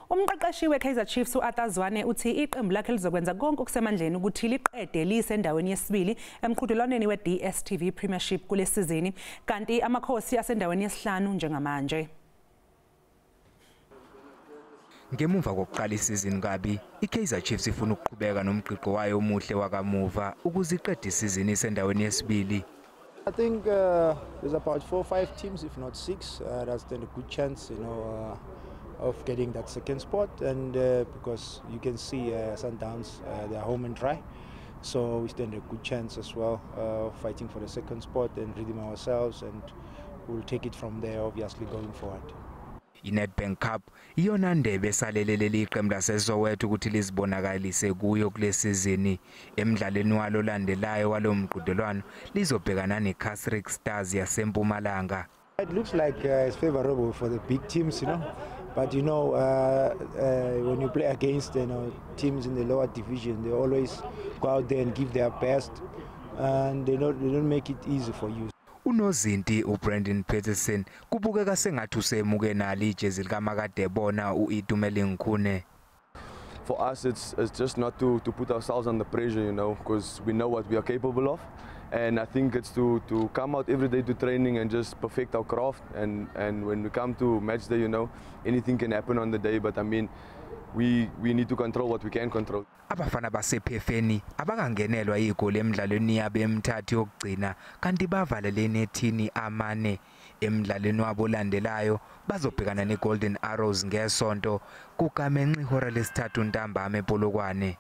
Umqeqeshi we-Kaizer Chiefs Zwane uthi iqembu lakhe lizokwenza konke okusemandleni ukuthi liqede lisendaweni yesibili emqhudelwaneni we-DStv Premiership kule sizini, kanti amakhosi asendaweni yesihlanu njengamanje. Ngemuva kokuqala isizini kabi, iKaizer Chiefs ifuna ukuqhubeka nomqiqo wayo omuhle wakamuva ukuze iqede isizini isendaweni yesibili. I think there's about 4 or 5 teams, if not 6, that's then a good chance, of getting that second spot, and because you can see Sundowns, they're home and dry, so we stand a good chance as well of fighting for the second spot and redeem ourselves, and we'll take it from there, obviously, going forward. INedbank Cup iyona ndebe esalelele iqembu laseZoweto ukuthi lizibonakalise kuyo kule sizini. Emidlalweni walo landelayo walo mqhudelwano lizobhekana neCasrick Stars yaseMpumalanga. It looks like it's favorable for the big teams, but when you play against teams in the lower division, they always go out there and give their best, and they don't make it easy for you. Unozinti uBrandon Peterson kubukeka sengathi usemuke nali ijezi likaMakadebona uItumele Nkhune. For us, it's just not to put ourselves under pressure, because we know what we are capable of, and I think it's to come out every day to training and just perfect our craft. And when we come to match day, anything can happen on the day, but I mean, we need to control what we can control. Abafana basephefeni abakangenelwa igoli emidlalweni yabo emithathu yokugcina, kanti bavalele nethini amane. Emidlalweni wabo landelayo bazobhekana neGolden Arrows ngesonto kuGamenxe ihora lesithathu ntambama ePolokwane.